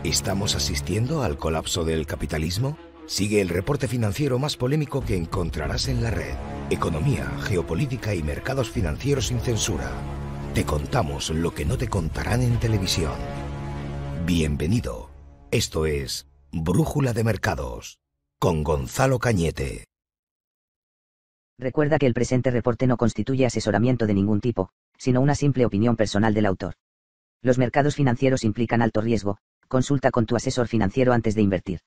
¿Estamos asistiendo al colapso del capitalismo? Sigue el reporte financiero más polémico que encontrarás en la red. Economía, geopolítica y mercados financieros sin censura. Te contamos lo que no te contarán en televisión. Bienvenido. Esto es Brújula de Mercados, con Gonzalo Cañete. Recuerda que el presente reporte no constituye asesoramiento de ningún tipo, sino una simple opinión personal del autor. Los mercados financieros implican alto riesgo. Consulta con tu asesor financiero antes de invertir.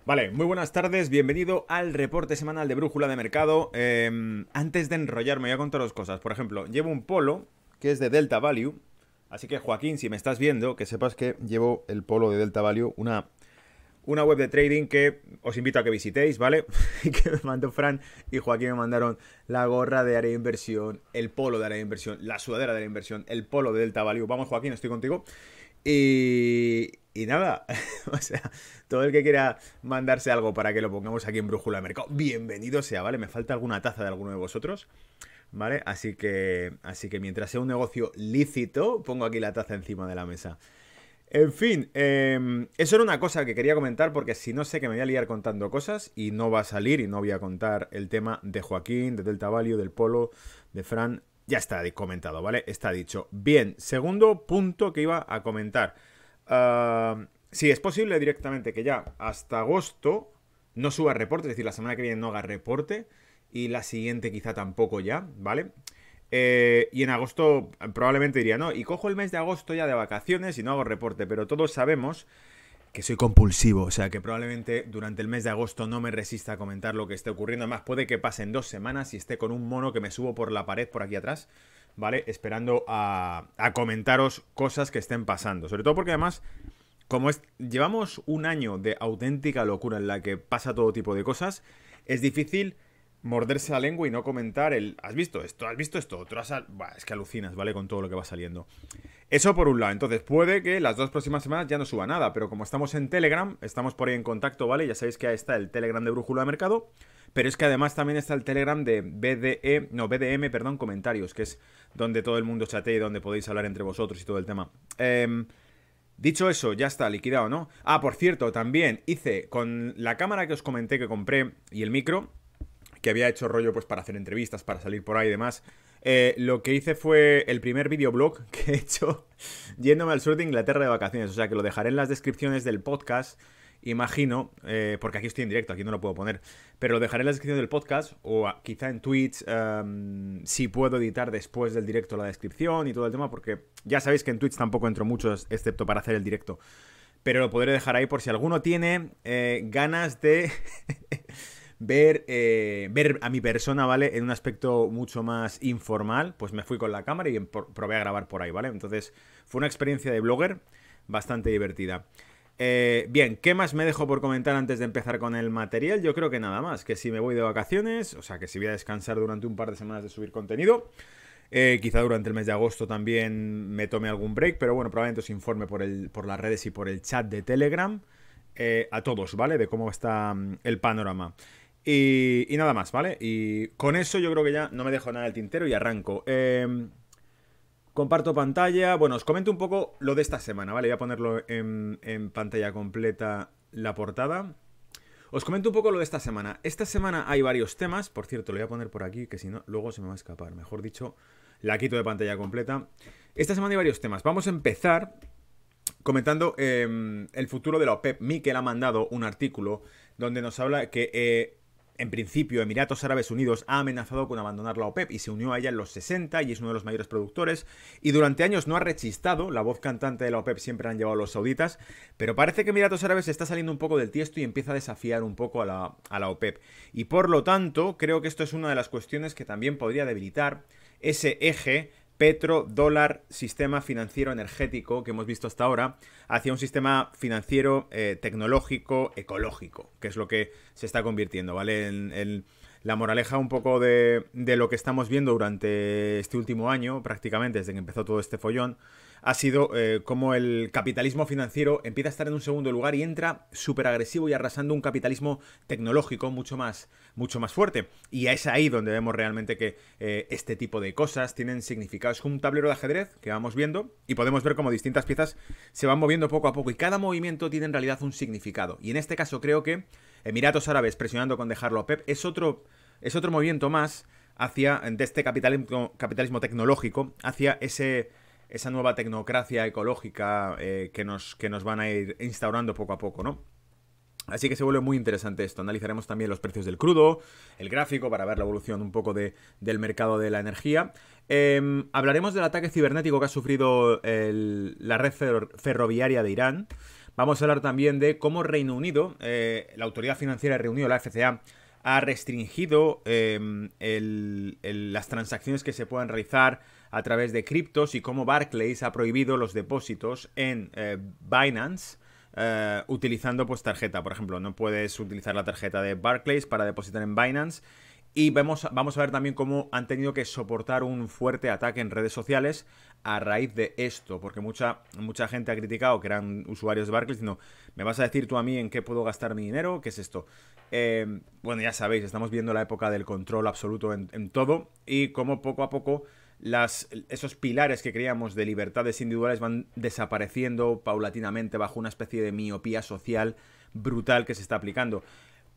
Vale, muy buenas tardes, bienvenido al reporte semanal de Brújula de Mercado. Antes de enrollarme, voy a contar dos cosas. Por ejemplo, llevo un polo que es de Delta Value. Así que, Joaquín, si me estás viendo, que sepas que llevo el polo de Delta Value, una web de trading que os invito a que visitéis, ¿vale? Que me mandó Fran y Joaquín me mandaron la gorra de área de inversión, el polo de área de inversión, la sudadera de área de inversión, el polo de Delta Value. Vamos, Joaquín, estoy contigo. Y nada, o sea, todo el que quiera mandarse algo para que lo pongamos aquí en Brújula de Mercado, bienvenido sea, ¿vale? Me falta alguna taza de alguno de vosotros, ¿vale? Así que mientras sea un negocio lícito, pongo aquí la taza encima de la mesa. En fin, eso era una cosa que quería comentar porque si no sé que me voy a liar contando cosas y no va a salir y no voy a contar el tema de Joaquín, de Delta Value, del polo, de Fran. Ya está comentado, ¿vale? Está dicho. Bien, segundo punto que iba a comentar. Sí, es posible directamente que ya hasta agosto no suba reporte, es decir, la semana que viene no haga reporte y la siguiente quizá tampoco ya, ¿vale? Y en agosto probablemente diría, no, y cojo el mes de agosto ya de vacaciones y no hago reporte, pero todos sabemos que soy compulsivo, o sea que probablemente durante el mes de agosto no me resista a comentar lo que esté ocurriendo. Además, puede que pasen 2 semanas y esté con un mono que me subo por la pared por aquí atrás, ¿vale? Esperando a comentaros cosas que estén pasando. Sobre todo porque además, llevamos un año de auténtica locura en la que pasa todo tipo de cosas, es difícil morderse la lengua y no comentar ¿has visto esto? ¿Has visto esto? Otro es que alucinas, ¿vale? Con todo lo que va saliendo. Eso por un lado. Entonces puede que las 2 próximas semanas ya no suba nada, pero como estamos en Telegram, estamos por ahí en contacto, ¿vale? Ya sabéis que ahí está el Telegram de Brújula de Mercado, pero es que además también está el Telegram de BDM, perdón, comentarios, que es donde todo el mundo chatea y donde podéis hablar entre vosotros y todo el tema. Dicho eso, ya está liquidado, ¿no? Ah, por cierto, también hice con la cámara que os comenté que compré y el micro, que había hecho rollo pues para hacer entrevistas, para salir por ahí y demás. Lo que hice fue el primer videoblog que he hecho yéndome al sur de Inglaterra de vacaciones. O sea que lo dejaré en las descripciones del podcast, imagino, porque aquí estoy en directo, aquí no lo puedo poner. Pero lo dejaré en las descripciones del podcast o quizá en Twitch, si puedo editar después del directo la descripción y todo el tema, porque ya sabéis que en Twitch tampoco entro mucho, excepto para hacer el directo. Pero lo podré dejar ahí por si alguno tiene ganas de... ver a mi persona, ¿vale? En un aspecto mucho más informal, pues me fui con la cámara y probé a grabar por ahí, ¿vale? Entonces fue una experiencia de blogger bastante divertida. Bien, ¿qué más me dejo por comentar antes de empezar con el material? Yo creo que nada más, que si me voy de vacaciones, o sea, que si voy a descansar durante un par de semanas de subir contenido, quizá durante el mes de agosto también me tome algún break, pero bueno, probablemente os informe por las redes y por el chat de Telegram a todos, ¿vale? De cómo está el panorama. Y nada más, ¿vale? Y con eso yo creo que ya no me dejo nada del tintero y arranco. Comparto pantalla. Bueno, os comento un poco lo de esta semana, ¿vale? Voy a ponerlo en pantalla completa la portada. Os comento un poco lo de esta semana. Esta semana hay varios temas. Por cierto, lo voy a poner por aquí, que si no, luego se me va a escapar. Mejor dicho, la quito de pantalla completa. Esta semana hay varios temas. Vamos a empezar comentando el futuro de la OPEP. Mikel ha mandado un artículo donde nos habla que... en principio, Emiratos Árabes Unidos ha amenazado con abandonar la OPEP y se unió a ella en los 60 y es uno de los mayores productores. Y durante años no ha rechistado, la voz cantante de la OPEP siempre han llevado los sauditas, pero parece que Emiratos Árabes está saliendo un poco del tiesto y empieza a desafiar un poco a la OPEP. Y por lo tanto, creo que esto es una de las cuestiones que también podría debilitar ese eje petro, dólar, sistema financiero energético que hemos visto hasta ahora, hacia un sistema financiero tecnológico, ecológico, que es lo que se está convirtiendo, ¿vale? la moraleja un poco de lo que estamos viendo durante este último año, prácticamente desde que empezó todo este follón, ha sido cómo el capitalismo financiero empieza a estar en un segundo lugar y entra súper agresivo y arrasando un capitalismo tecnológico mucho más fuerte. Y es ahí donde vemos realmente que este tipo de cosas tienen significados. Es como un tablero de ajedrez que vamos viendo y podemos ver cómo distintas piezas se van moviendo poco a poco y cada movimiento tiene en realidad un significado. Y en este caso creo que Emiratos Árabes presionando con dejarlo a Pep es otro movimiento más hacia, de este capitalismo tecnológico, hacia esa nueva tecnocracia ecológica que nos van a ir instaurando poco a poco, ¿no? Así que se vuelve muy interesante esto. Analizaremos también los precios del crudo, el gráfico, para ver la evolución un poco del mercado de la energía. Hablaremos del ataque cibernético que ha sufrido la red ferroviaria de Irán. Vamos a hablar también de cómo Reino Unido, la autoridad financiera de Reino Unido, la FCA, ha restringido las transacciones que se puedan realizar a través de criptos y cómo Barclays ha prohibido los depósitos en Binance utilizando pues tarjeta. Por ejemplo, no puedes utilizar la tarjeta de Barclays para depositar en Binance. Y vamos a ver también cómo han tenido que soportar un fuerte ataque en redes sociales a raíz de esto, porque mucha gente ha criticado que eran usuarios de Barclays diciendo, ¿me vas a decir tú a mí en qué puedo gastar mi dinero? ¿Qué es esto? Bueno, ya sabéis, estamos viendo la época del control absoluto en todo y cómo poco a poco esos pilares que creíamos de libertades individuales van desapareciendo paulatinamente bajo una especie de miopía social brutal que se está aplicando.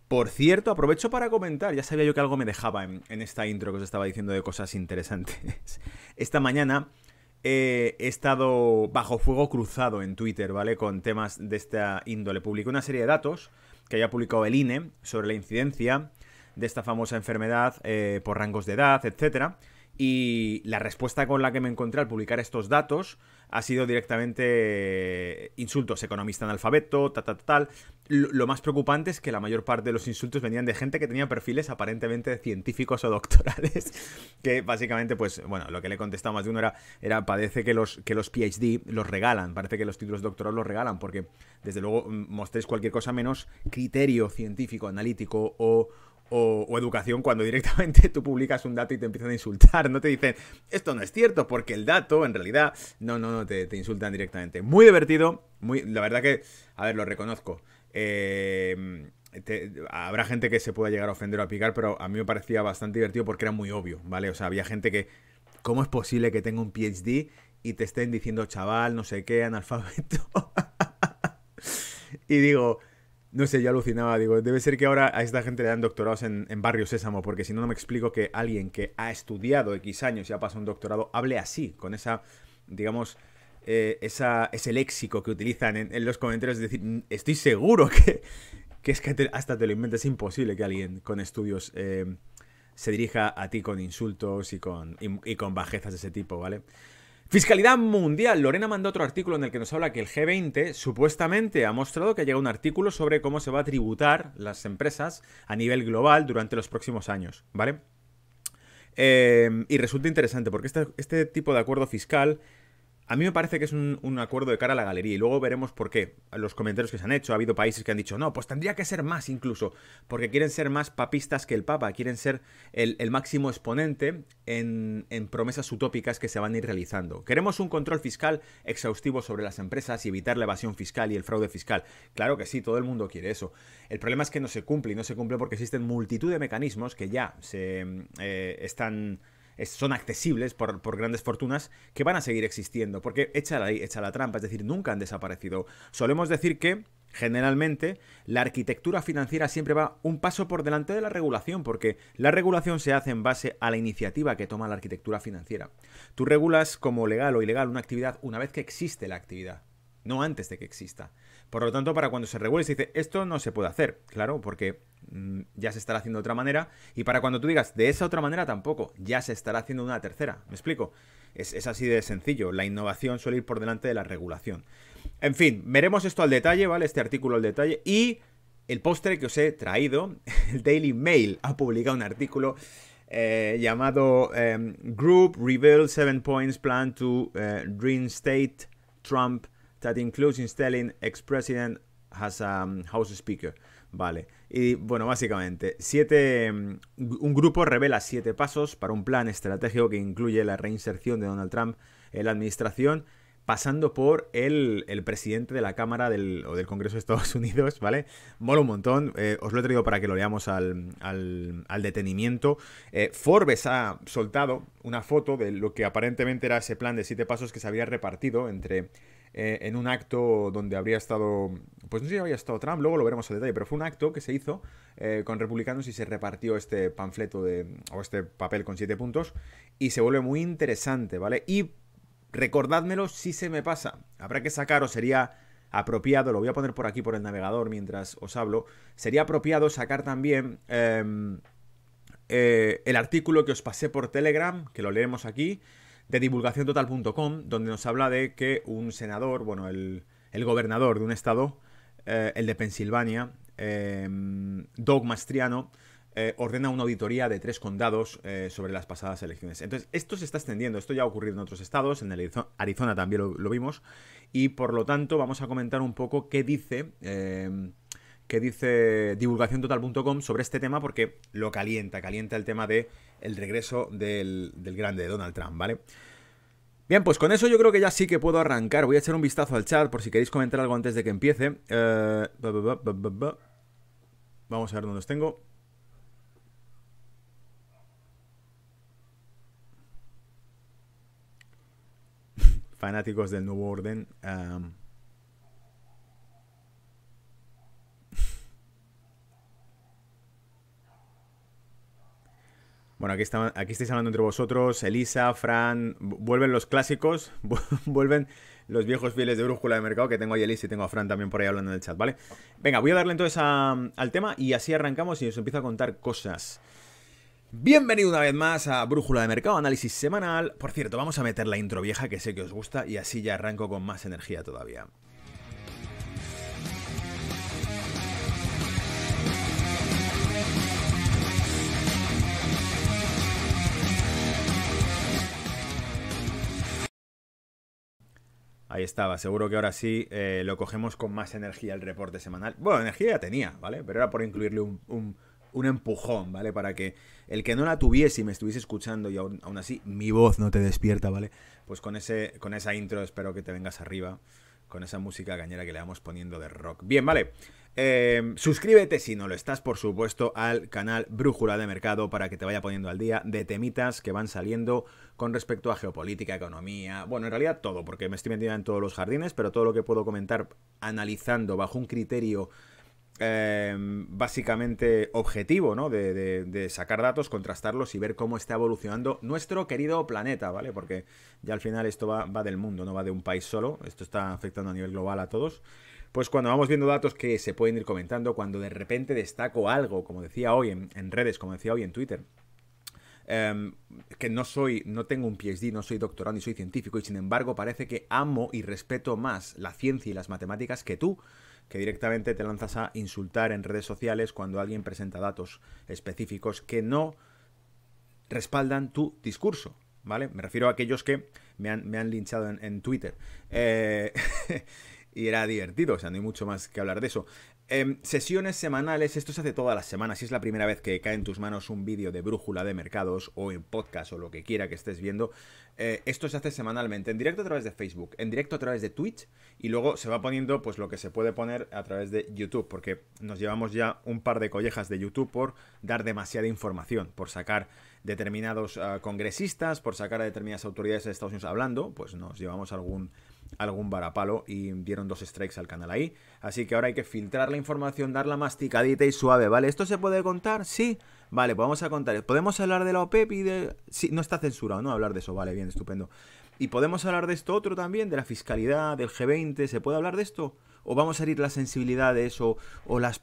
Por cierto, aprovecho para comentar, ya sabía yo que algo me dejaba en esta intro que os estaba diciendo de cosas interesantes. Esta mañana he estado bajo fuego cruzado en Twitter, ¿vale? Con temas de esta índole. Publiqué una serie de datos que había publicado el INE sobre la incidencia de esta famosa enfermedad por rangos de edad, etcétera. Y la respuesta con la que me encontré al publicar estos datos ha sido directamente insultos, economista analfabeto, tal. Lo más preocupante es que la mayor parte de los insultos venían de gente que tenía perfiles aparentemente científicos o doctorales, que básicamente, pues, bueno, lo que le he contestado más de uno era parece que los PhD los regalan, parece que los títulos de doctorado los regalan, porque desde luego mostréis cualquier cosa menos criterio científico, analítico o educación cuando directamente tú publicas un dato y te empiezan a insultar. No te dicen, esto no es cierto, porque el dato, en realidad, no, te insultan directamente. Muy divertido, la verdad que, a ver, lo reconozco. Habrá gente que se pueda llegar a ofender o a picar, pero a mí me parecía bastante divertido porque era muy obvio, ¿vale? O sea, había gente que, ¿cómo es posible que tenga un PhD y te estén diciendo chaval, no sé qué, analfabeto? Y digo... No sé, yo alucinaba, digo, debe ser que ahora a esta gente le dan doctorados en Barrio Sésamo, porque si no, no me explico que alguien que ha estudiado X años y ha pasado un doctorado hable así, con esa, digamos, ese léxico que utilizan en los comentarios, es decir, estoy seguro que es que hasta te lo inventas, es imposible que alguien con estudios se dirija a ti con insultos y con bajezas de ese tipo, ¿vale? Fiscalidad mundial. Lorena mandó otro artículo en el que nos habla que el G20 supuestamente ha mostrado que ha llegado un artículo sobre cómo se va a tributar las empresas a nivel global durante los próximos años, ¿vale? Y resulta interesante porque este tipo de acuerdo fiscal a mí me parece que es un acuerdo de cara a la galería y luego veremos por qué. Los comentarios que se han hecho, ha habido países que han dicho, no, pues tendría que ser más incluso, porque quieren ser más papistas que el Papa, quieren ser el máximo exponente en promesas utópicas que se van a ir realizando. Queremos un control fiscal exhaustivo sobre las empresas y evitar la evasión fiscal y el fraude fiscal. Claro que sí, todo el mundo quiere eso. El problema es que no se cumple y no se cumple porque existen multitud de mecanismos que ya son accesibles por grandes fortunas que van a seguir existiendo, porque echa la ley, echa la trampa, es decir, nunca han desaparecido. Solemos decir que, generalmente, la arquitectura financiera siempre va un paso por delante de la regulación, porque la regulación se hace en base a la iniciativa que toma la arquitectura financiera. Tú regulas como legal o ilegal una actividad una vez que existe la actividad, no antes de que exista. Por lo tanto, para cuando se regule se dice, esto no se puede hacer, claro, porque ya se estará haciendo de otra manera, y para cuando tú digas, de esa otra manera tampoco, ya se estará haciendo de una tercera, ¿me explico? Es así de sencillo, la innovación suele ir por delante de la regulación. En fin, veremos esto al detalle, ¿vale? Este artículo al detalle, y el postre que os he traído, el Daily Mail ha publicado un artículo llamado Group Reveals 7 Points Plan to Reinstate Trump that includes installing ex-president as a House Speaker, Vale, y bueno, básicamente, un grupo revela 7 pasos para un plan estratégico que incluye la reinserción de Donald Trump en la administración, pasando por el presidente de la Cámara o del Congreso de Estados Unidos, ¿vale? Mola un montón, os lo he traído para que lo leamos al detenimiento. Forbes ha soltado una foto de lo que aparentemente era ese plan de 7 pasos que se había repartido en un acto donde habría estado, pues no sé si había estado Trump, luego lo veremos al detalle, pero fue un acto que se hizo con republicanos y se repartió este panfleto o este papel con 7 puntos y se vuelve muy interesante, ¿vale? Y recordádmelo si se me pasa, habrá que sacar o sería apropiado, lo voy a poner por aquí por el navegador mientras os hablo, sería apropiado sacar también el artículo que os pasé por Telegram, que lo leemos aquí, de divulgaciontotal.com, donde nos habla de que un senador, bueno, el gobernador de un estado, el de Pensilvania, Doug Mastriano, ordena una auditoría de 3 condados sobre las pasadas elecciones. Entonces, esto se está extendiendo, esto ya ha ocurrido en otros estados, en el Arizona también lo vimos, y por lo tanto vamos a comentar un poco qué dice divulgaciontotal.com sobre este tema, porque lo calienta el tema de el regreso del grande de Donald Trump, ¿vale? Bien, pues con eso yo creo que ya sí que puedo arrancar. Voy a echar un vistazo al chat por si queréis comentar algo antes de que empiece. Vamos a ver dónde os tengo. Fanáticos del nuevo orden. Bueno, aquí estáis hablando entre vosotros. Elisa, Fran, vuelven los clásicos, vuelven los viejos fieles de Brújula de Mercado, que tengo ahí a Elisa y tengo a Fran también por ahí hablando en el chat, ¿vale? Venga, voy a darle entonces al tema y así arrancamos y os empiezo a contar cosas. Bienvenido una vez más a Brújula de Mercado, análisis semanal. Por cierto, vamos a meter la intro vieja que sé que os gusta y así ya arranco con más energía todavía. Ahí estaba, seguro que ahora sí lo cogemos con más energía el reporte semanal. Bueno, energía ya tenía, ¿vale? Pero era por incluirle un empujón, ¿vale? Para que el que no la tuviese y me estuviese escuchando y aún así mi voz no te despierta, ¿vale? Pues con esa intro espero que te vengas arriba, con esa música cañera que le vamos poniendo de rock. Bien, ¿vale? Suscríbete si no lo estás, por supuesto, al canal Brújula de Mercado para que te vaya poniendo al día de temitas que van saliendo con respecto a geopolítica, economía, bueno, en realidad todo, porque me estoy metiendo en todos los jardines, pero todo lo que puedo comentar analizando bajo un criterio básicamente objetivo, ¿no? De sacar datos, contrastarlos y ver cómo está evolucionando nuestro querido planeta, ¿vale? Porque ya al final esto va del mundo, no va de un país solo, esto está afectando a nivel global a todos. Pues cuando vamos viendo datos que se pueden ir comentando, cuando de repente destaco algo, como decía hoy en redes, como decía hoy en Twitter, que no tengo un PhD, no soy doctorado ni soy científico y sin embargo parece que amo y respeto más la ciencia y las matemáticas que tú, que directamente te lanzas a insultar en redes sociales cuando alguien presenta datos específicos que no respaldan tu discurso, ¿vale? Me refiero a aquellos que me han linchado en Twitter. Y era divertido, o sea, no hay mucho más que hablar de eso. Sesiones semanales, esto se hace todas las semanas. Si es la primera vez que cae en tus manos un vídeo de Brújula de Mercados o en podcast o lo que quiera que estés viendo, esto se hace semanalmente, en directo a través de Facebook, en directo a través de Twitch y luego se va poniendo pues lo que se puede poner a través de YouTube, porque nos llevamos ya un par de collejas de YouTube por dar demasiada información, por sacar determinados congresistas, por sacar a determinadas autoridades de Estados Unidos hablando, pues nos llevamos algún varapalo y dieron 2 strikes al canal ahí. Así que ahora hay que filtrar la información, darla masticadita y suave, ¿vale? ¿Esto se puede contar? Sí. Vale, pues vamos a contar. ¿Podemos hablar de la OPEP y de...? Sí, no está censurado, ¿no? Hablar de eso, vale, bien, estupendo. ¿Y podemos hablar de esto otro también? ¿De la fiscalidad, del G20? ¿Se puede hablar de esto? ¿O vamos a herir las sensibilidades o las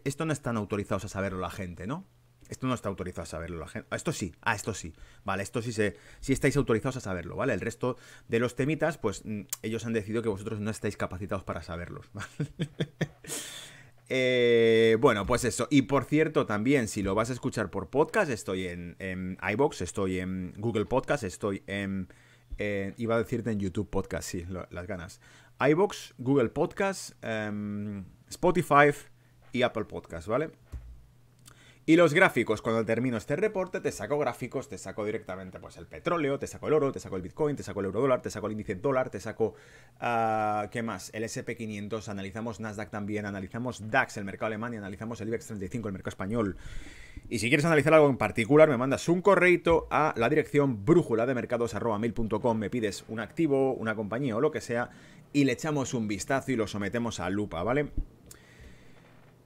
Esto no están autorizados a saberlo la gente, ¿no? Esto no está autorizado a saberlo la gente. Esto sí. Esto sí. Vale, esto sí estáis autorizados a saberlo, ¿vale? El resto de los temitas, pues ellos han decidido que vosotros no estáis capacitados para saberlos, ¿vale? Bueno, pues eso. Y por cierto, también, si lo vas a escuchar por podcast, estoy en iVoox, estoy en Google Podcast, estoy iba a decirte en YouTube Podcast, sí, las ganas. iVoox, Google Podcast, Spotify, y Apple Podcast, ¿vale? Y los gráficos, cuando termino este reporte, te saco gráficos, te saco directamente pues el petróleo, te saco el oro, te saco el Bitcoin, te saco el eurodólar, te saco el índice dólar, te saco, ¿qué más? El SP500, analizamos Nasdaq también, analizamos DAX, el mercado alemán, y analizamos el IBEX 35, el mercado español. Y si quieres analizar algo en particular, me mandas un correito a la dirección brújulademercados@mail.com, me pides un activo, una compañía o lo que sea, y le echamos un vistazo y lo sometemos a lupa, ¿vale?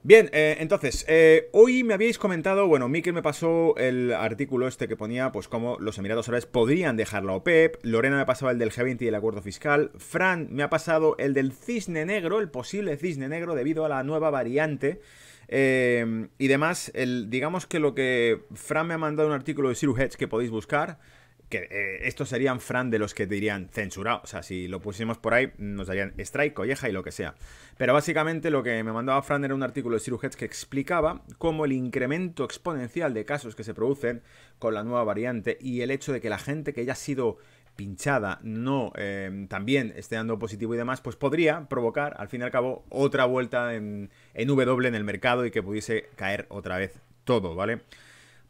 Bien, entonces, hoy me habíais comentado, bueno, Mikel me pasó el artículo este que ponía, pues cómo los Emiratos Árabes podrían dejar la OPEP, Lorena me ha pasado el del G20 y el acuerdo fiscal, Fran me ha pasado el del cisne negro, el posible cisne negro debido a la nueva variante, y demás, digamos que lo que Fran me ha mandado un artículo de Zero Hedge que podéis buscar, que estos serían Fran de los que te dirían censurado, o sea, si lo pusiéramos por ahí nos darían strike, colleja y lo que sea. Pero básicamente lo que me mandaba Fran era un artículo de Zero Hedge que explicaba cómo el incremento exponencial de casos que se producen con la nueva variante y el hecho de que la gente que ya ha sido pinchada no también esté dando positivo y demás, pues podría provocar al fin y al cabo otra vuelta en W en el mercado y que pudiese caer otra vez todo, ¿vale?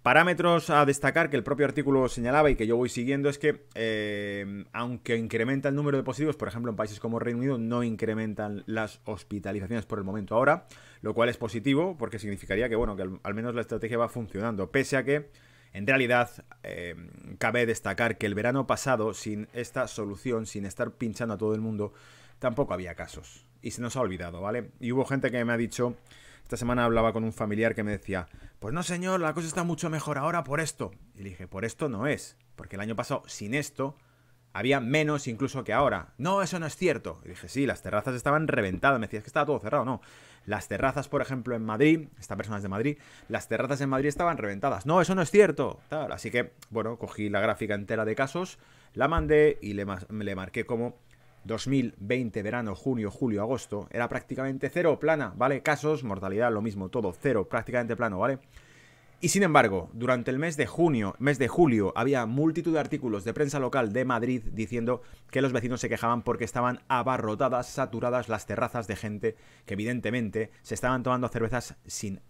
Parámetros a destacar que el propio artículo señalaba y que yo voy siguiendo es que aunque incrementa el número de positivos, por ejemplo en países como Reino Unido no incrementan las hospitalizaciones por el momento ahora, lo cual es positivo porque significaría que bueno, que al menos la estrategia va funcionando, pese a que en realidad cabe destacar que el verano pasado sin esta solución, sin estar pinchando a todo el mundo, tampoco había casos y se nos ha olvidado, ¿vale? Y hubo gente que me ha dicho... Esta semana hablaba con un familiar que me decía, pues no señor, la cosa está mucho mejor ahora por esto. Y le dije, por esto no es, porque el año pasado sin esto había menos incluso que ahora. No, eso no es cierto. Y dije, sí, las terrazas estaban reventadas. Me decías que estaba todo cerrado. No, las terrazas, por ejemplo, en Madrid, esta persona es de Madrid, las terrazas en Madrid estaban reventadas. No, eso no es cierto. Tal. Así que, bueno, cogí la gráfica entera de casos, la mandé y le marqué como... 2020, verano, junio, julio, agosto, era prácticamente cero, plana, ¿vale? Casos, mortalidad, lo mismo, todo, cero, prácticamente plano, ¿vale? Y sin embargo, durante el mes de julio, había multitud de artículos de prensa local de Madrid diciendo que los vecinos se quejaban porque estaban abarrotadas, saturadas las terrazas de gente que evidentemente se estaban tomando cervezas sin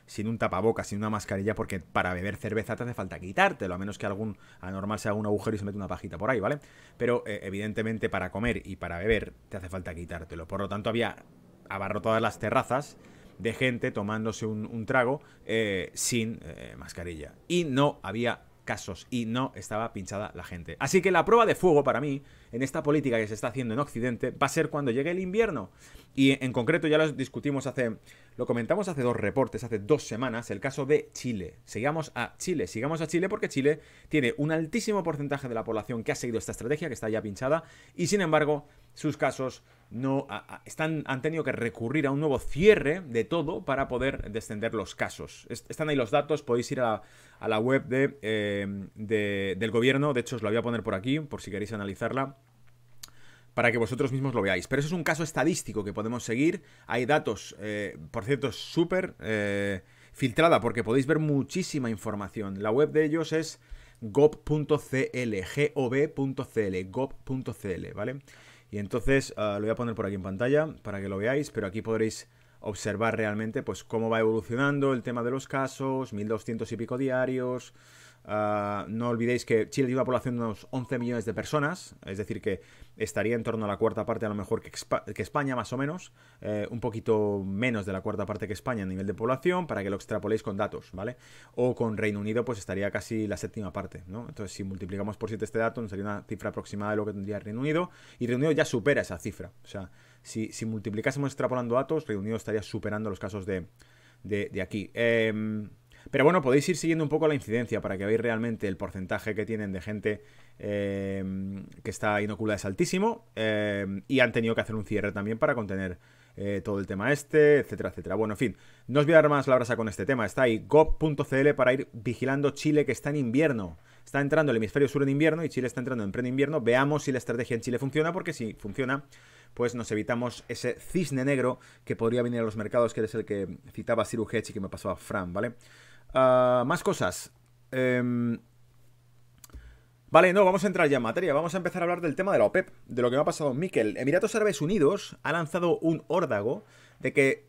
sin un tapabocas, sin una mascarilla, porque para beber cerveza te hace falta quitártelo, a menos que algún anormal se haga un agujero y se mete una pajita por ahí, ¿vale? Pero evidentemente para comer y para beber te hace falta quitártelo. Por lo tanto había abarrotadas las terrazas de gente tomándose un trago sin mascarilla. Y no había casos y no estaba pinchada la gente. Así que la prueba de fuego para mí, en esta política que se está haciendo en Occidente, va a ser cuando llegue el invierno. Y en concreto ya lo discutimos lo comentamos hace 2 reportes, hace 2 semanas, el caso de Chile. Sigamos a Chile porque Chile tiene un altísimo porcentaje de la población que ha seguido esta estrategia, que está ya pinchada, y sin embargo sus casos no han tenido que recurrir a un nuevo cierre de todo para poder descender los casos. Están ahí los datos, podéis ir a la web del gobierno, de hecho os la voy a poner por aquí, por si queréis analizarla, para que vosotros mismos lo veáis. Pero eso es un caso estadístico que podemos seguir. Hay datos, por cierto, súper filtrada, porque podéis ver muchísima información. La web de ellos es gov.cl, gov.cl, ¿vale? Y entonces lo voy a poner por aquí en pantalla para que lo veáis, pero aquí podréis observar realmente pues cómo va evolucionando el tema de los casos, 1200 y pico diarios. No olvidéis que Chile tiene una población de unos 11 millones de personas, es decir que estaría en torno a la cuarta parte a lo mejor que España más o menos, un poquito menos de la cuarta parte que España a nivel de población, para que lo extrapoléis con datos, ¿vale? O con Reino Unido pues estaría casi la séptima parte, ¿no? Entonces si multiplicamos por 7 este dato nos sería una cifra aproximada de lo que tendría Reino Unido, y Reino Unido ya supera esa cifra, o sea, si multiplicásemos extrapolando datos, Reino Unido estaría superando los casos de aquí. Pero bueno, podéis ir siguiendo un poco la incidencia para que veáis realmente el porcentaje que tienen de gente que está inoculada es altísimo, y han tenido que hacer un cierre también para contener todo el tema etcétera, etcétera. Bueno, en fin, no os voy a dar más la brasa con este tema. Está ahí gov.cl para ir vigilando Chile, que está en invierno. Está entrando el hemisferio sur en invierno y Chile está entrando en pleno invierno. Veamos si la estrategia en Chile funciona, porque si funciona, pues nos evitamos ese cisne negro que podría venir a los mercados, que es el que citaba Zero Hedge y que me pasaba Fran, ¿vale? Más cosas. Vale, no, vamos a entrar ya en materia. Vamos a empezar a hablar del tema de la OPEP, de lo que me ha pasado en Miquel. Emiratos Árabes Unidos ha lanzado un órdago de que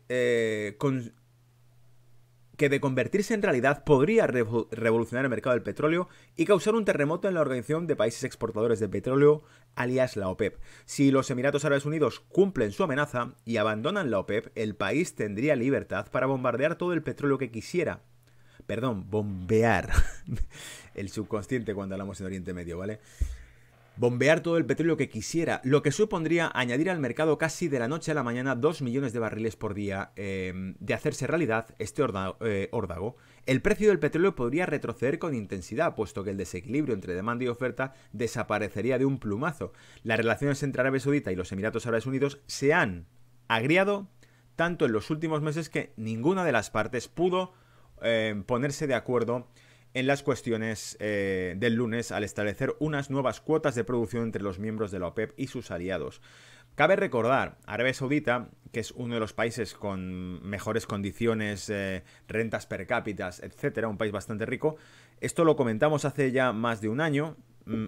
de convertirse en realidad podría revolucionar el mercado del petróleo y causar un terremoto en la Organización de Países Exportadores de Petróleo, alias la OPEP. Si los Emiratos Árabes Unidos cumplen su amenaza y abandonan la OPEP, el país tendría libertad para bombardear todo el petróleo que quisiera. Perdón, bombear. El subconsciente cuando hablamos en Oriente Medio, ¿vale? Bombear todo el petróleo que quisiera, lo que supondría añadir al mercado casi de la noche a la mañana 2 millones de barriles por día. De hacerse realidad este órdago, el precio del petróleo podría retroceder con intensidad, puesto que el desequilibrio entre demanda y oferta desaparecería de un plumazo. Las relaciones entre Arabia Saudita y los Emiratos Árabes Unidos se han agriado tanto en los últimos meses que ninguna de las partes pudo ponerse de acuerdo en las cuestiones del lunes al establecer unas nuevas cuotas de producción entre los miembros de la OPEP y sus aliados. Cabe recordar, Arabia Saudita, que es uno de los países con mejores condiciones, rentas per cápita, etcétera, un país bastante rico. Esto lo comentamos hace ya más de un año,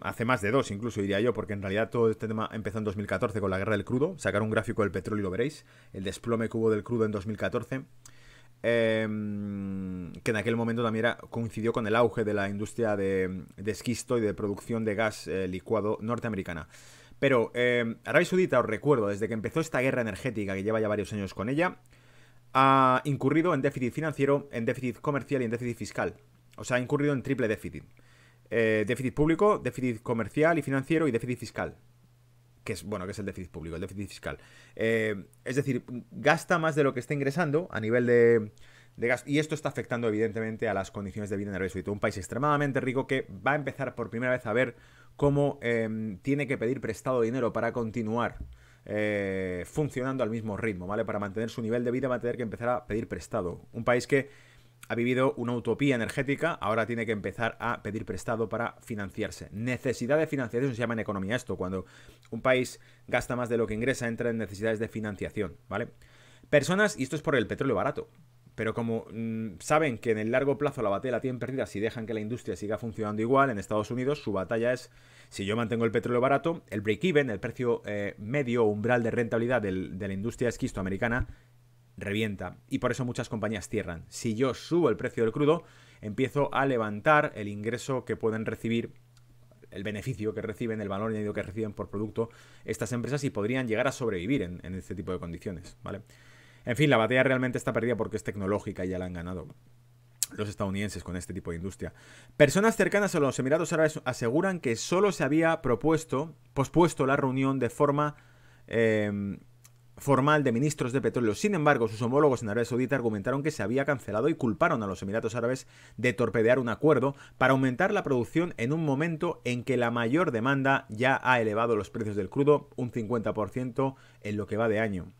hace más de 2 incluso diría yo, porque en realidad todo este tema empezó en 2014 con la guerra del crudo. Sacar un gráfico del petróleo y lo veréis, el desplome que hubo del crudo en 2014. Que en aquel momento también coincidió con el auge de la industria de esquisto y de producción de gas licuado norteamericana. Pero Arabia Saudita, os recuerdo, desde que empezó esta guerra energética, que lleva ya varios años con ella, ha incurrido en déficit financiero, en déficit comercial y en déficit fiscal. O sea, ha incurrido en triple déficit. Déficit público, déficit comercial y financiero y déficit fiscal. Que es el déficit público, el déficit fiscal. Es decir, gasta más de lo que está ingresando a nivel de gasto. Y esto está afectando evidentemente a las condiciones de vida en Arabia Saudita. Un país extremadamente rico que va a empezar por primera vez a ver cómo tiene que pedir prestado dinero para continuar funcionando al mismo ritmo, ¿vale? Para mantener su nivel de vida va a tener que empezar a pedir prestado. Un país que ha vivido una utopía energética, ahora tiene que empezar a pedir prestado para financiarse. Necesidad de financiación se llama en economía esto, cuando un país gasta más de lo que ingresa, entra en necesidades de financiación, ¿vale? Personas, y esto es por el petróleo barato, pero como saben que en el largo plazo la batalla la tienen perdida si dejan que la industria siga funcionando igual, en Estados Unidos su batalla es, si yo mantengo el petróleo barato, el break-even, el precio medio o umbral de rentabilidad de la industria esquisto americana, revienta, y por eso muchas compañías cierran. Si yo subo el precio del crudo, empiezo a levantar el ingreso que pueden recibir, el beneficio que reciben, el valor añadido que reciben por producto estas empresas, y podrían llegar a sobrevivir en este tipo de condiciones, ¿vale? En fin, la batalla realmente está perdida porque es tecnológica y ya la han ganado los estadounidenses con este tipo de industria. Personas cercanas a los Emiratos Árabes aseguran que solo se había pospuesto la reunión de forma formal de ministros de petróleo. Sin embargo, sus homólogos en Arabia Saudita argumentaron que se había cancelado y culparon a los Emiratos Árabes de torpedear un acuerdo para aumentar la producción en un momento en que la mayor demanda ya ha elevado los precios del crudo un 50% en lo que va de año.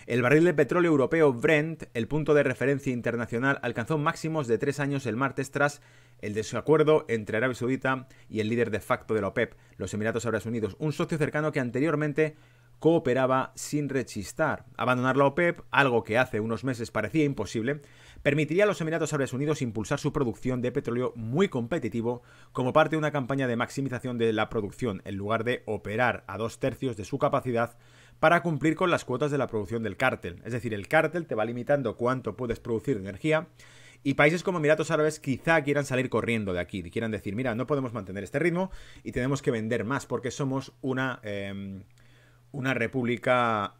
El barril de petróleo europeo Brent, el punto de referencia internacional, alcanzó máximos de 3 años el martes tras el desacuerdo entre Arabia Saudita y el líder de facto de la OPEP, los Emiratos Árabes Unidos, un socio cercano que anteriormente cooperaba sin rechistar. Abandonar la OPEP, algo que hace unos meses parecía imposible, permitiría a los Emiratos Árabes Unidos impulsar su producción de petróleo muy competitivo como parte de una campaña de maximización de la producción, en lugar de operar a 2/3 de su capacidad para cumplir con las cuotas de la producción del cártel. Es decir, el cártel te va limitando cuánto puedes producir de energía, y países como Emiratos Árabes quizá quieran salir corriendo de aquí, y quieran decir, mira, no podemos mantener este ritmo y tenemos que vender más porque somos una república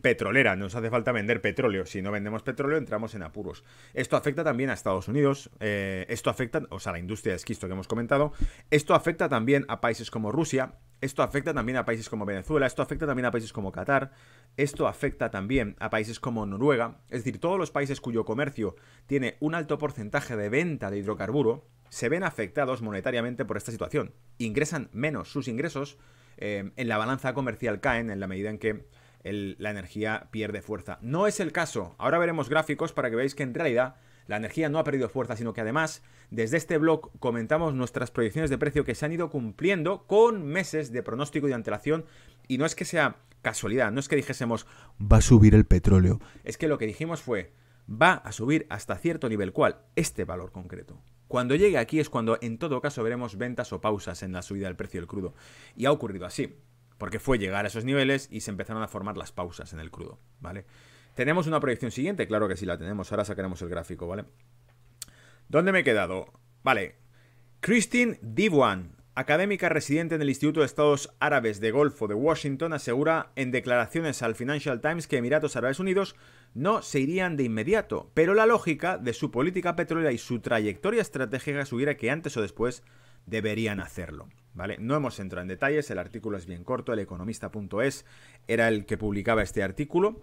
petrolera, nos hace falta vender petróleo. Si no vendemos petróleo, entramos en apuros. Esto afecta también a Estados Unidos, esto afecta, o sea, a la industria de esquisto que hemos comentado, esto afecta también a países como Rusia, esto afecta también a países como Venezuela, esto afecta también a países como Qatar, esto afecta también a países como Noruega, es decir, todos los países cuyo comercio tiene un alto porcentaje de venta de hidrocarburo, se ven afectados monetariamente por esta situación, ingresan menos, sus ingresos en la balanza comercial caen en la medida en que la energía pierde fuerza. No es el caso. Ahora veremos gráficos para que veáis que en realidad la energía no ha perdido fuerza, sino que además desde este blog comentamos nuestras proyecciones de precio que se han ido cumpliendo con meses de pronóstico y de antelación, y no es que sea casualidad, no es que dijésemos va a subir el petróleo, es que lo que dijimos fue va a subir hasta cierto nivel. ¿Cuál? Este valor concreto. Cuando llegue aquí es cuando en todo caso veremos ventas o pausas en la subida del precio del crudo. Y ha ocurrido así, porque fue llegar a esos niveles y se empezaron a formar las pausas en el crudo, ¿vale? ¿Tenemos una proyección siguiente? Claro que sí la tenemos, ahora sacaremos el gráfico, ¿vale? ¿Dónde me he quedado? Vale, Christine Diwan, académica residente en el Instituto de Estados Árabes de Golfo de Washington, asegura en declaraciones al Financial Times que Emiratos Árabes Unidos no se irían de inmediato, pero la lógica de su política petrolera y su trayectoria estratégica sugiere que antes o después deberían hacerlo, ¿vale? No hemos entrado en detalles, el artículo es bien corto, eleconomista.es era el que publicaba este artículo.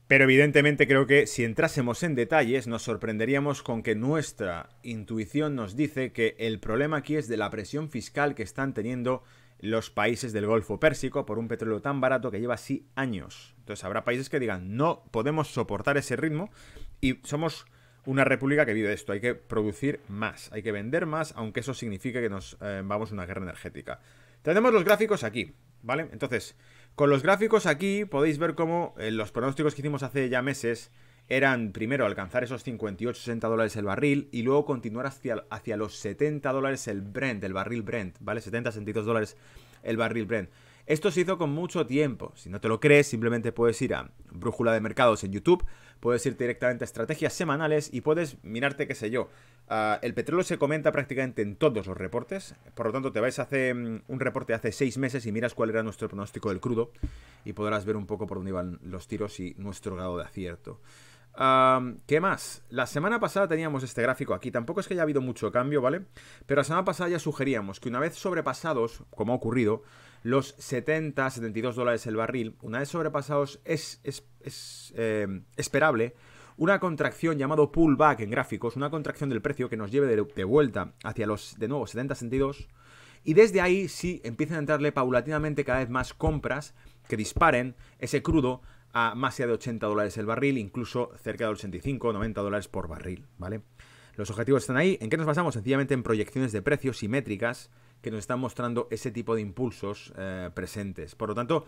Pero evidentemente creo que si entrásemos en detalles nos sorprenderíamos con que nuestra intuición nos dice que el problema aquí es de la presión fiscal que están teniendo los países del Golfo Pérsico por un petróleo tan barato que lleva así años. Entonces habrá países que digan, no podemos soportar ese ritmo y somos una república que vive de esto. Hay que producir más, hay que vender más, aunque eso signifique que nos vamos a una guerra energética. Tenemos los gráficos aquí, ¿vale? Entonces, con los gráficos aquí podéis ver cómo los pronósticos que hicimos hace ya meses eran primero alcanzar esos 58-60 dólares el barril y luego continuar hacia los 70 dólares el Brent, el barril Brent, ¿vale? 70-72 dólares el barril Brent. Esto se hizo con mucho tiempo. Si no te lo crees, simplemente puedes ir a Brújula de Mercados en YouTube, puedes ir directamente a estrategias semanales y puedes mirarte, qué sé yo. El petróleo se comenta prácticamente en todos los reportes, por lo tanto te vais a hacer un reporte hace 6 meses y miras cuál era nuestro pronóstico del crudo y podrás ver un poco por dónde iban los tiros y nuestro grado de acierto. ¿Qué más? La semana pasada teníamos este gráfico aquí. Tampoco es que haya habido mucho cambio, ¿vale? Pero la semana pasada ya sugeríamos que una vez sobrepasados, como ha ocurrido, los 70-72 dólares el barril, una vez sobrepasados es esperable una contracción llamado pullback en gráficos, una contracción del precio que nos lleve de vuelta hacia los, de nuevo, 70-72, y desde ahí sí empiezan a entrarle paulatinamente cada vez más compras que disparen ese crudo a más allá de 80 dólares el barril, incluso cerca de 85-90 dólares por barril, ¿vale? Los objetivos están ahí. ¿En qué nos basamos? Sencillamente en proyecciones de precios simétricas que nos están mostrando ese tipo de impulsos presentes. Por lo tanto,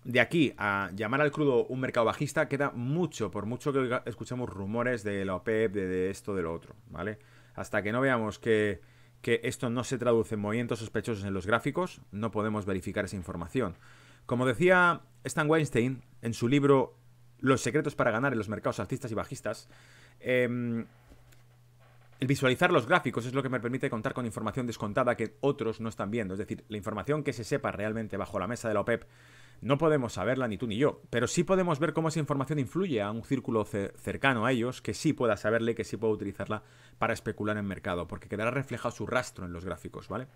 de aquí a llamar al crudo un mercado bajista queda mucho, por mucho que escuchemos rumores de la OPEP, de esto, de lo otro, ¿vale? Hasta que no veamos que esto no se traduce en movimientos sospechosos en los gráficos, no podemos verificar esa información. Como decía Stan Weinstein en su libro Los secretos para ganar en los mercados alcistas y bajistas, el visualizar los gráficos es lo que me permite contar con información descontada que otros no están viendo. Es decir, la información que se sepa realmente bajo la mesa de la OPEP no podemos saberla ni tú ni yo, pero sí podemos ver cómo esa información influye a un círculo cercano a ellos que sí pueda saberle, que sí pueda utilizarla para especular en mercado, porque quedará reflejado su rastro en los gráficos, ¿vale?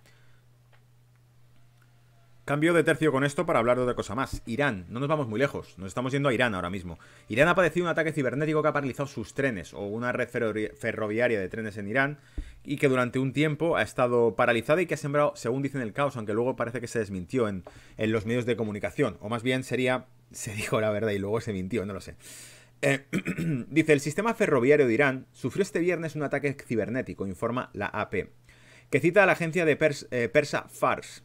Cambio de tercio con esto para hablar de otra cosa más. Irán, no nos vamos muy lejos, nos estamos yendo a Irán ahora mismo. Irán ha padecido un ataque cibernético que ha paralizado sus trenes, o una red ferroviaria de trenes en Irán, y que durante un tiempo ha estado paralizada y que ha sembrado, según dicen, el caos, aunque luego parece que se desmintió en los medios de comunicación. O más bien se dijo la verdad y luego se mintió, no lo sé. Dice, el sistema ferroviario de Irán sufrió este viernes un ataque cibernético, informa la AP, que cita a la agencia de Persa Fars.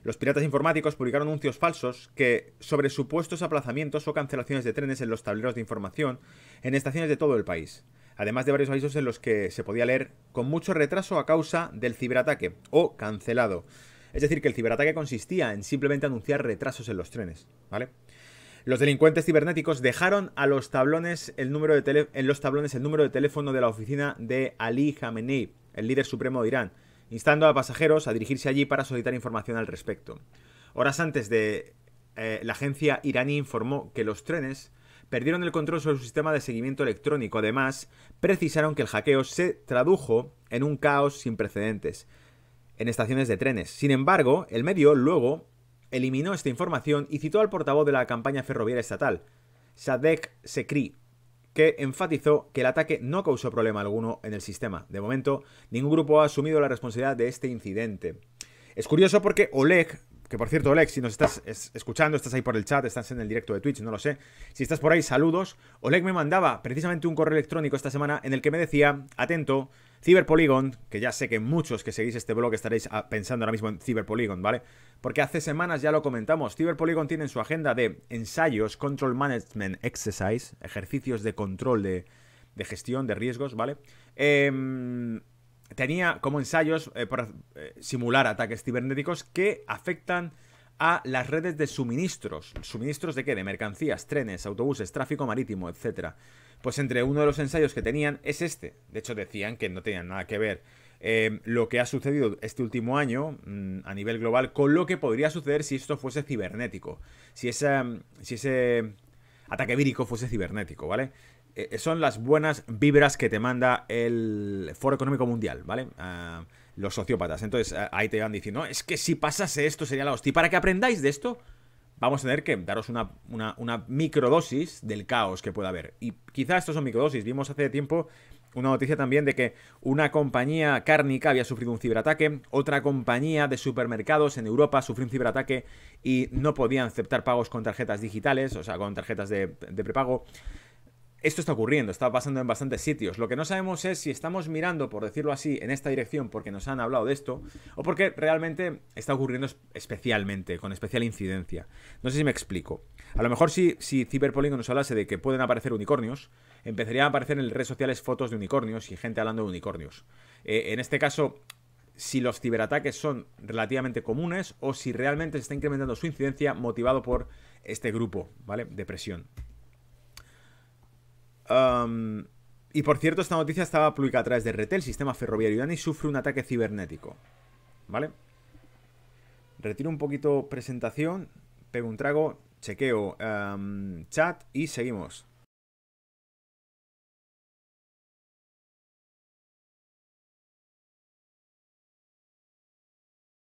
Los piratas informáticos publicaron anuncios falsos sobre supuestos aplazamientos o cancelaciones de trenes en los tableros de información en estaciones de todo el país, además de varios avisos en los que se podía leer con mucho retraso a causa del ciberataque o cancelado. Es decir, que el ciberataque consistía en simplemente anunciar retrasos en los trenes, ¿vale? Los delincuentes cibernéticos dejaron a los tablones el número de teléfono de la oficina de Ali Khamenei, el líder supremo de Irán, instando a pasajeros a dirigirse allí para solicitar información al respecto. Horas antes la agencia iraní informó que los trenes perdieron el control sobre su sistema de seguimiento electrónico. Además, precisaron que el hackeo se tradujo en un caos sin precedentes en estaciones de trenes. Sin embargo, el medio luego eliminó esta información y citó al portavoz de la campaña ferroviaria estatal, Sadek Sekri, que enfatizó que el ataque no causó problema alguno en el sistema. De momento, ningún grupo ha asumido la responsabilidad de este incidente. Es curioso porque Oleg, que por cierto, Oleg, si nos estás escuchando, estás ahí por el chat, estás en el directo de Twitch, no lo sé. Si estás por ahí, saludos. Oleg me mandaba precisamente un correo electrónico esta semana en el que me decía, atento, Cyberpolygon, que ya sé que muchos que seguís este blog estaréis pensando ahora mismo en Cyberpolygon, ¿vale? Porque hace semanas ya lo comentamos. Cyberpolygon tiene en su agenda de ensayos, Control Management Exercise, ejercicios de control de gestión de riesgos, ¿vale? tenía como ensayos para simular ataques cibernéticos que afectan a las redes de suministros. ¿Suministros de qué? De mercancías, trenes, autobuses, tráfico marítimo, etcétera. Pues entre uno de los ensayos que tenían es este. De hecho decían que no tenían nada que ver lo que ha sucedido este último año a nivel global con lo que podría suceder si esto fuese cibernético. Si ese ataque vírico fuese cibernético, ¿vale? Son las buenas vibras que te manda el Foro Económico Mundial, ¿vale? Los sociópatas. Entonces ahí te van diciendo, es que si pasase esto sería la hostia. Y para que aprendáis de esto, vamos a tener que daros una microdosis del caos que pueda haber. Y quizá estos son microdosis. Vimos hace tiempo una noticia también de que una compañía cárnica había sufrido un ciberataque, otra compañía de supermercados en Europa sufrió un ciberataque y no podían aceptar pagos con tarjetas digitales, o sea, con tarjetas de prepago. Esto está ocurriendo, está pasando en bastantes sitios. Lo que no sabemos es si estamos mirando, por decirlo así, en esta dirección porque nos han hablado de esto o porque realmente está ocurriendo especialmente, con especial incidencia. No sé si me explico. A lo mejor si Cyberpolígono nos hablase de que pueden aparecer unicornios, empezarían a aparecer en redes sociales fotos de unicornios y gente hablando de unicornios. En este caso, si los ciberataques son relativamente comunes o si realmente se está incrementando su incidencia motivado por este grupo, ¿vale? De presión. Y por cierto, esta noticia estaba publicada a través de RT, el sistema ferroviario iraní sufre un ataque cibernético. ¿Vale? Retiro un poquito presentación, pego un trago, chequeo chat y seguimos.